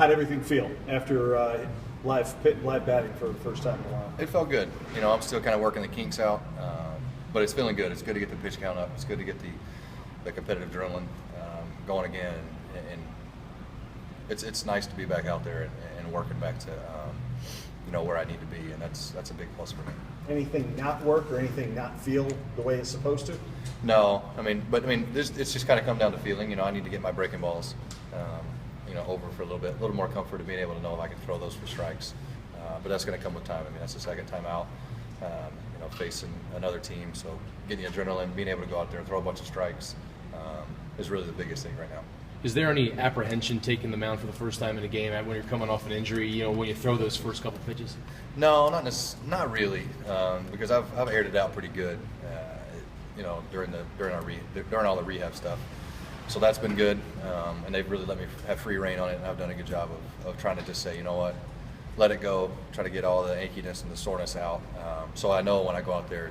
How'd everything feel after live batting for the first time in a while? It felt good. I'm still kind of working the kinks out, but it's feeling good. It's good to get the pitch count up. It's good to get the competitive adrenaline going again, and it's nice to be back out there and working back to where I need to be, and that's a big plus for me. Anything not work or anything not feel the way it's supposed to? No, it's just kind of come down to feeling. I need to get my breaking balls, over for a little more comfort of being able to know if I can throw those for strikes. But that's going to come with time. That's the second time out, facing another team. So getting the adrenaline, being able to go out there and throw a bunch of strikes is really the biggest thing right now. Is there any apprehension taking the mound for the first time in a game when you're coming off an injury? When you throw those first couple pitches? No, not really, because I've aired it out pretty good, during all the rehab stuff. So that's been good, and they've really let me have free reign on it, and I've done a good job of trying to just say, you know what, let it go, try to get all the achiness and the soreness out. So I know when I go out there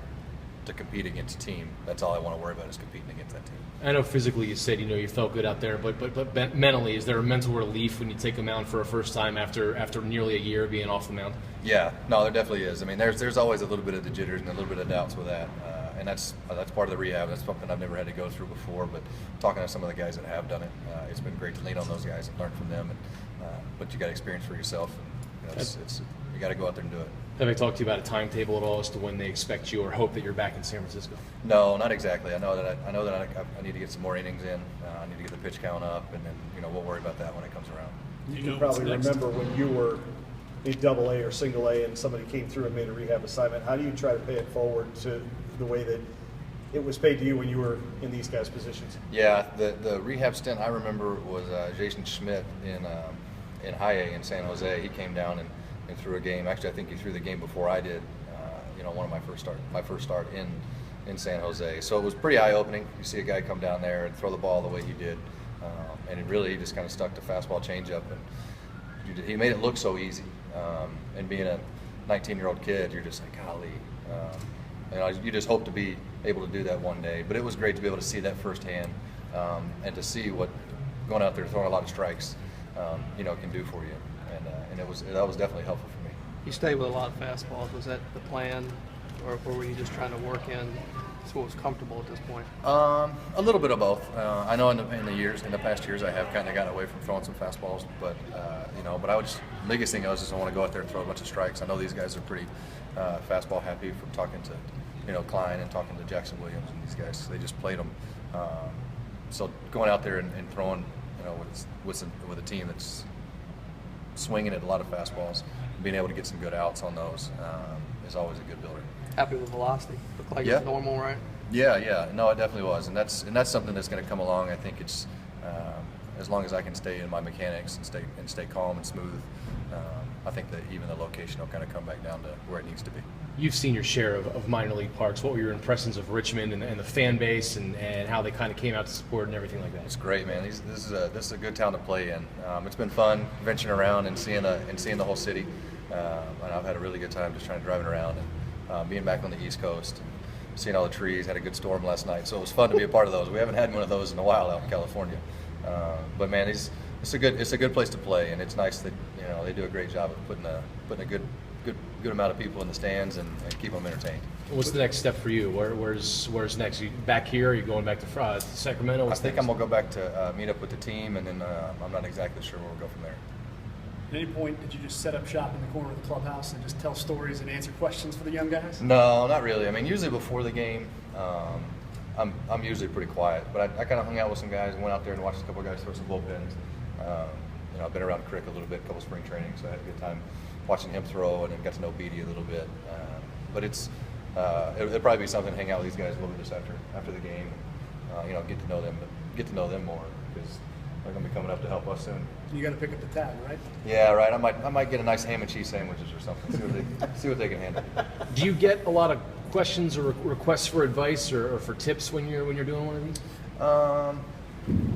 to compete against a team, that's all I want to worry about is competing against that team. I know physically you said you felt good out there, but mentally, is there a mental relief when you take a mound for a first time after nearly a year being off the mound? Yeah, no, there definitely is. There's always a little bit of the jitters and a little bit of doubts with that, and that's part of the rehab. That's something I've never had to go through before. But talking to some of the guys that have done it, it's been great to lean on those guys and learn from them. But you got to experience for yourself. And, you got to go out there and do it. Have they talked to you about a timetable at all as to when they expect you or hope that you're back in San Francisco? No, not exactly. I know that I need to get some more innings in. I need to get the pitch count up, and then we'll worry about that when it comes around. You can probably remember when you were in Double-A or Single-A and somebody came through and made a rehab assignment. How do you try to pay it forward to the way that it was paid to you when you were in these guys' positions? Yeah, the rehab stint I remember was Jason Schmidt in High A in San Jose. He came down and threw a game. Actually, I think he threw the game before I did. One of my first start in San Jose. So it was pretty eye-opening. You see a guy come down there and throw the ball the way he did, and he just kind of stuck to fastball, changeup, and he made it look so easy. And being a 19-year-old kid, you're just like, golly. You just hope to be able to do that one day. But it was great to be able to see that firsthand, and to see what going out there throwing a lot of strikes, can do for you. And that was definitely helpful for me. You stayed with a lot of fastballs. Was that the plan, or were you just trying to work in so it was comfortable at this point? A little bit of both. I know in the past years, I have kind of gotten away from throwing some fastballs, but the biggest thing was just I want to go out there and throw a bunch of strikes. I know these guys are pretty fastball happy from talking to Klein and talking to Jackson Williams and these guys. They just played them. So going out there and throwing, with a team that's swinging at a lot of fastballs, being able to get some good outs on those is always a good builder. Happy with velocity? Looked like it's normal, right? Yeah. No, it definitely was, and that's something that's going to come along. I think it's as long as I can stay in my mechanics and stay calm and smooth. I think that even the location will kind of come back down to where it needs to be. You've seen your share of minor league parks. What were your impressions of Richmond and the fan base and how they kind of came out to support and everything like that? It's great, man. This is a good town to play in. It's been fun venturing around and seeing the whole city. And I've had a really good time just trying to drive around and being back on the East Coast and seeing all the trees. Had a good storm last night, so it was fun to be a part of those. We haven't had one of those in a while out in California. But man, it's a good place to play, and it's nice that they do a great job of putting a good amount of people in the stands and keep them entertained. What's the next step for you? Where's next? You back here? Or are you going back to Sacramento? I think I'm gonna go back to meet up with the team, and then I'm not exactly sure where we'll go from there. At any point, did you just set up shop in the corner of the clubhouse and just tell stories and answer questions for the young guys? No, not really. Usually before the game, I'm usually pretty quiet. But I kind of hung out with some guys and went out there and watched a couple of guys throw some bullpens. I've been around Crick a little bit, a couple spring trainings, so I had a good time watching him throw, and then got to know Beatty a little bit. But it'll probably be something to hang out with these guys a little bit just after the game. Get to know them more, because they're going to be coming up to help us soon. You got to pick up the tab, right? Yeah, right. I might get a nice ham and cheese sandwiches or something. See what they can handle. Do you get a lot of questions or requests for advice or for tips when you're doing one of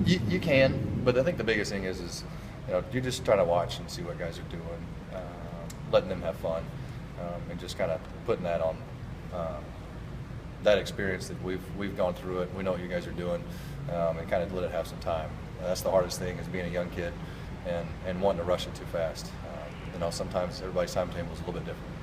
these? You can, but I think the biggest thing is you're just trying to watch and see what guys are doing, letting them have fun, and just kind of putting that on that experience that we've gone through it. We know what you guys are doing, and kind of let it have some time. That's the hardest thing, is being a young kid. and wanting to rush it too fast. You know, sometimes everybody's timetable is a little bit different.